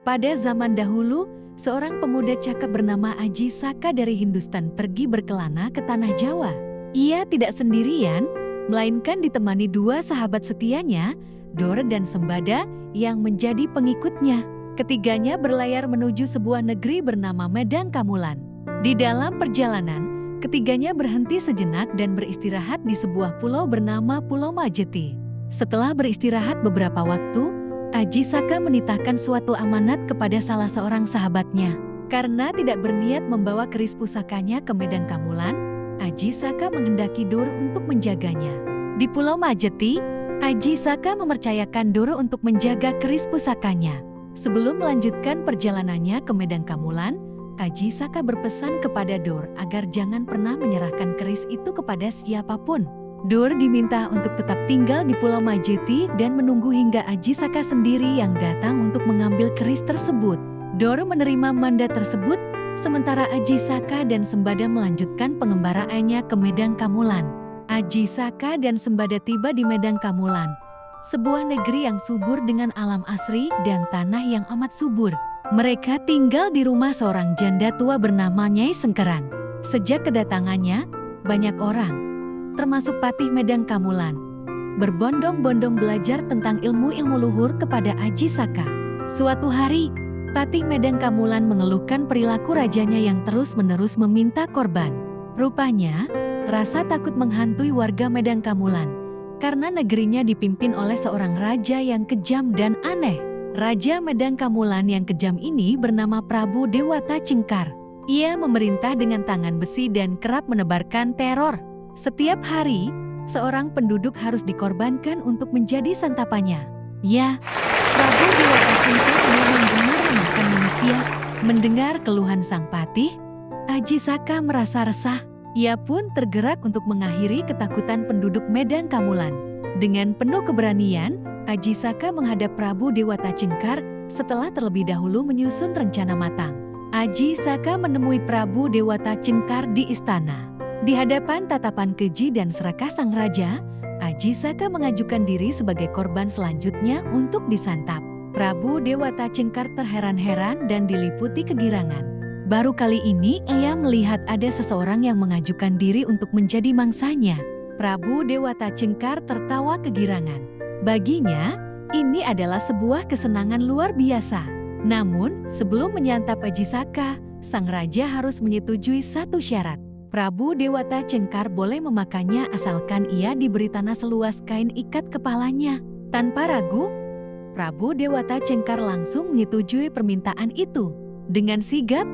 Pada zaman dahulu, seorang pemuda cakap bernama Aji Saka dari Hindustan pergi berkelana ke tanah Jawa. Ia tidak sendirian, melainkan ditemani dua sahabat setianya, Dor dan Sembada, yang menjadi pengikutnya. Ketiganya berlayar menuju sebuah negeri bernama Medan Kamulan. Di dalam perjalanan, ketiganya berhenti sejenak dan beristirahat di sebuah pulau bernama Pulau Majeti. Setelah beristirahat beberapa waktu, Aji Saka menitahkan suatu amanat kepada salah seorang sahabatnya. Karena tidak berniat membawa keris pusakanya ke Medan Kamulan, Aji Saka menghendaki Dor untuk menjaganya. Di Pulau Majeti, Aji Saka mempercayakan Dor untuk menjaga keris pusakanya. Sebelum melanjutkan perjalanannya ke Medan Kamulan, Aji Saka berpesan kepada Dor agar jangan pernah menyerahkan keris itu kepada siapapun. Dor diminta untuk tetap tinggal di Pulau Majeti dan menunggu hingga Aji Saka sendiri yang datang untuk mengambil keris tersebut. Dor menerima mandat tersebut, sementara Aji Saka dan Sembada melanjutkan pengembaraannya ke Medan Kamulan. Aji Saka dan Sembada tiba di Medan Kamulan, sebuah negeri yang subur dengan alam asri dan tanah yang amat subur. Mereka tinggal di rumah seorang janda tua bernama Nyai Sengkeran. Sejak kedatangannya, banyak orang, termasuk Patih Medan Kamulan, berbondong-bondong belajar tentang ilmu-ilmu luhur kepada Aji Saka. Suatu hari, Patih Medan Kamulan mengeluhkan perilaku rajanya yang terus-menerus meminta korban. Rupanya, rasa takut menghantui warga Medan Kamulan, karena negerinya dipimpin oleh seorang raja yang kejam dan aneh. Raja Medan Kamulan yang kejam ini bernama Prabu Dewata Cengkar. Ia memerintah dengan tangan besi dan kerap menebarkan teror. Setiap hari, seorang penduduk harus dikorbankan untuk menjadi santapannya. Ya, Prabu Dewata Cengkar memang benar memakan manusia. Mendengar keluhan sang patih, Aji Saka merasa resah. Ia pun tergerak untuk mengakhiri ketakutan penduduk Medan Kamulan. Dengan penuh keberanian, Aji Saka menghadap Prabu Dewata Cengkar setelah terlebih dahulu menyusun rencana matang. Aji Saka menemui Prabu Dewata Cengkar di istana. Di hadapan tatapan keji dan serakah sang raja, Aji Saka mengajukan diri sebagai korban selanjutnya untuk disantap. Prabu Dewata Cengkar terheran-heran dan diliputi kegirangan. Baru kali ini ia melihat ada seseorang yang mengajukan diri untuk menjadi mangsanya. Prabu Dewata Cengkar tertawa kegirangan. Baginya, ini adalah sebuah kesenangan luar biasa. Namun, sebelum menyantap Aji Saka, sang raja harus menyetujui satu syarat. Prabu Dewata Cengkar boleh memakannya asalkan ia diberi tanah seluas kain ikat kepalanya. Tanpa ragu, Prabu Dewata Cengkar langsung menyetujui permintaan itu. Dengan sigap,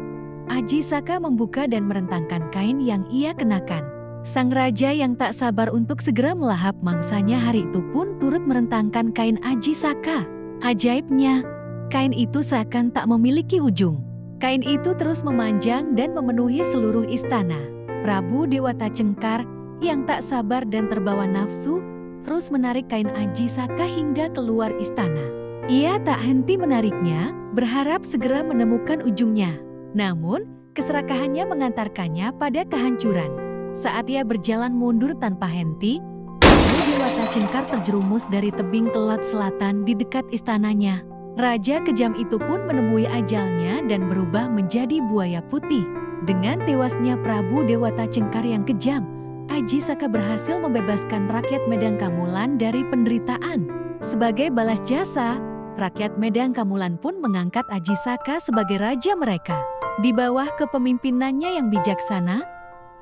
Aji Saka membuka dan merentangkan kain yang ia kenakan. Sang raja yang tak sabar untuk segera melahap mangsanya hari itu pun turut merentangkan kain Aji Saka. Ajaibnya, kain itu seakan tak memiliki ujung. Kain itu terus memanjang dan memenuhi seluruh istana. Prabu Dewata Cengkar yang tak sabar dan terbawa nafsu terus menarik kain Aji Saka hingga keluar istana. Ia tak henti menariknya, berharap segera menemukan ujungnya. Namun, keserakahannya mengantarkannya pada kehancuran. Saat ia berjalan mundur tanpa henti, Prabu Dewata Cengkar terjerumus dari tebing ke laut selatan di dekat istananya. Raja kejam itu pun menemui ajalnya dan berubah menjadi buaya putih. Dengan tewasnya Prabu Dewata Cengkar yang kejam, Aji Saka berhasil membebaskan rakyat Medan Kamulan dari penderitaan. Sebagai balas jasa, rakyat Medan Kamulan pun mengangkat Aji Saka sebagai raja mereka. Di bawah kepemimpinannya yang bijaksana,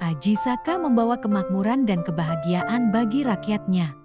Aji Saka membawa kemakmuran dan kebahagiaan bagi rakyatnya.